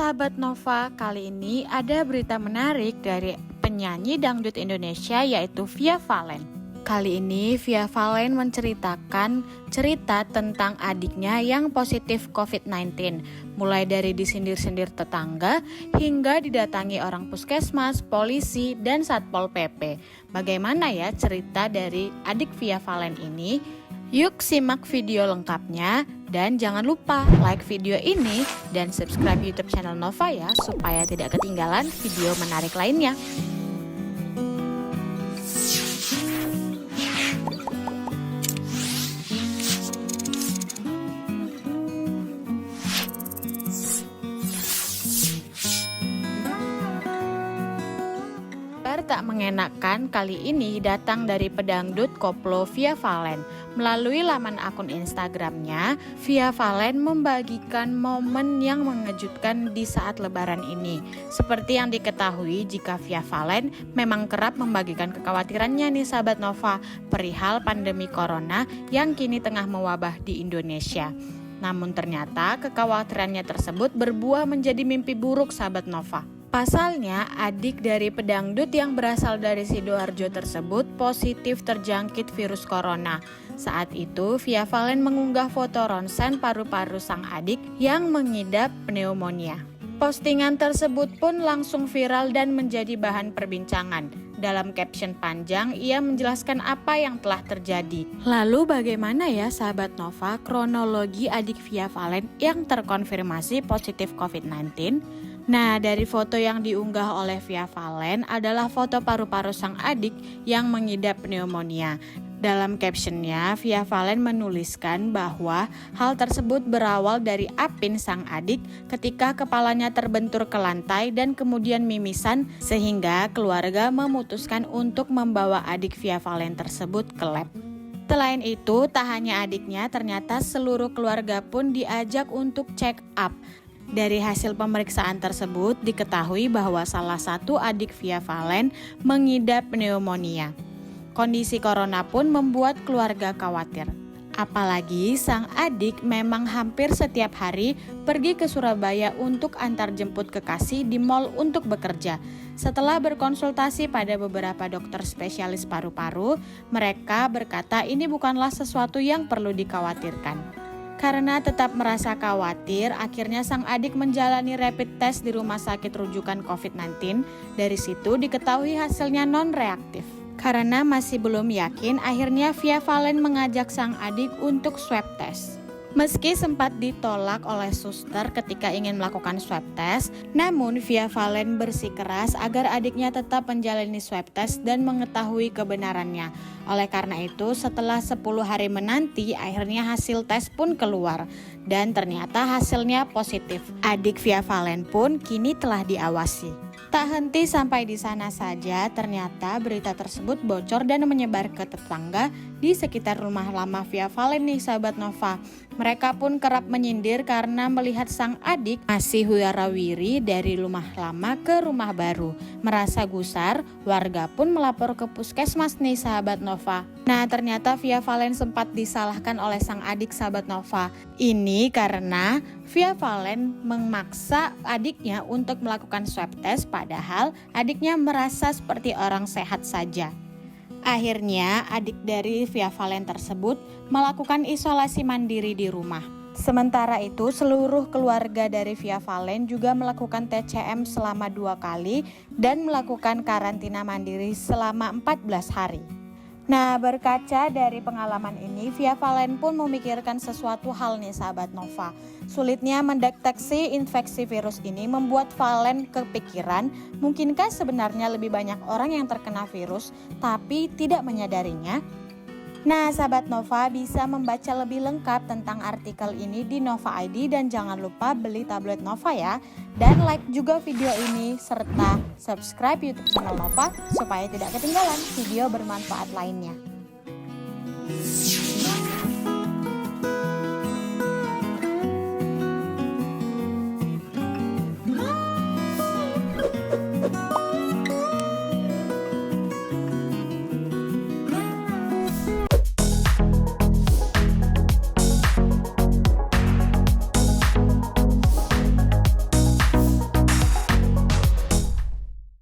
sahabat Nova, kali ini ada berita menarik dari penyanyi dangdut Indonesia yaitu Via Valen. Kali ini Via Valen menceritakan cerita tentang adiknya yang positif COVID-19, mulai dari disindir-sindir tetangga hingga didatangi orang puskesmas, polisi, dan Satpol PP. Bagaimana ya cerita dari adik Via Valen ini? Yuk simak video lengkapnya dan jangan lupa like video ini dan subscribe YouTube channel Nova ya supaya tidak ketinggalan video menarik lainnya. Tak mengenakan kali ini datang dari pedangdut koplo Via Valen. Melalui laman akun Instagramnya, Via Valen membagikan momen yang mengejutkan di saat lebaran ini. Seperti yang diketahui, jika Via Valen memang kerap membagikan kekhawatirannya nih sahabat Nova perihal pandemi corona yang kini tengah mewabah di Indonesia. Namun ternyata kekhawatirannya tersebut berbuah menjadi mimpi buruk sahabat Nova. Pasalnya, adik dari pedangdut yang berasal dari Sidoarjo tersebut positif terjangkit virus corona. Saat itu, Via Valen mengunggah foto ronsen paru-paru sang adik yang mengidap pneumonia. Postingan tersebut pun langsung viral dan menjadi bahan perbincangan. Dalam caption panjang, ia menjelaskan apa yang telah terjadi. Lalu bagaimana ya sahabat Nova kronologi adik Via Valen yang terkonfirmasi positif COVID-19? Nah, dari foto yang diunggah oleh Via Valen adalah foto paru-paru sang adik yang mengidap pneumonia. Dalam captionnya, Via Valen menuliskan bahwa hal tersebut berawal dari Apin sang adik ketika kepalanya terbentur ke lantai dan kemudian mimisan sehingga keluarga memutuskan untuk membawa adik Via Valen tersebut ke lab. Selain itu, tak hanya adiknya, ternyata seluruh keluarga pun diajak untuk check up. Dari hasil pemeriksaan tersebut diketahui bahwa salah satu adik Via Valen mengidap pneumonia. Kondisi corona pun membuat keluarga khawatir. Apalagi sang adik memang hampir setiap hari pergi ke Surabaya untuk antar jemput kekasih di mal untuk bekerja. Setelah berkonsultasi pada beberapa dokter spesialis paru-paru, mereka berkata ini bukanlah sesuatu yang perlu dikhawatirkan. Karena tetap merasa khawatir, akhirnya sang adik menjalani rapid test di rumah sakit rujukan COVID-19. Dari situ diketahui hasilnya non-reaktif. Karena masih belum yakin, akhirnya Via Valen mengajak sang adik untuk swab test. Meski sempat ditolak oleh suster ketika ingin melakukan swab test, namun Via Valen bersikeras agar adiknya tetap menjalani swab test dan mengetahui kebenarannya. Oleh karena itu, setelah 10 hari menanti, akhirnya hasil tes pun keluar dan ternyata hasilnya positif. Adik Via Valen pun kini telah diawasi. Tak henti sampai di sana saja, ternyata berita tersebut bocor dan menyebar ke tetangga di sekitar rumah lama Via Valen nih sahabat Nova. Mereka pun kerap menyindir karena melihat sang adik masih warawiri dari rumah lama ke rumah baru. Merasa gusar, warga pun melapor ke puskesmas nih sahabat Nova. Nah, ternyata Via Valen sempat disalahkan oleh sang adik sahabat Nova. Ini karena Via Valen memaksa adiknya untuk melakukan swab test padahal adiknya merasa seperti orang sehat saja. Akhirnya adik dari Via Valen tersebut melakukan isolasi mandiri di rumah. Sementara itu seluruh keluarga dari Via Valen juga melakukan TCM selama 2 kali dan melakukan karantina mandiri selama 14 hari. Nah, berkaca dari pengalaman ini, Via Valen pun memikirkan sesuatu hal nih sahabat Nova. Sulitnya mendeteksi infeksi virus ini membuat Valen kepikiran, mungkinkah sebenarnya lebih banyak orang yang terkena virus tapi tidak menyadarinya? Nah, sahabat Nova bisa membaca lebih lengkap tentang artikel ini di Nova ID dan jangan lupa beli tablet Nova ya. Dan like juga video ini serta subscribe YouTube channel Nova supaya tidak ketinggalan video bermanfaat lainnya.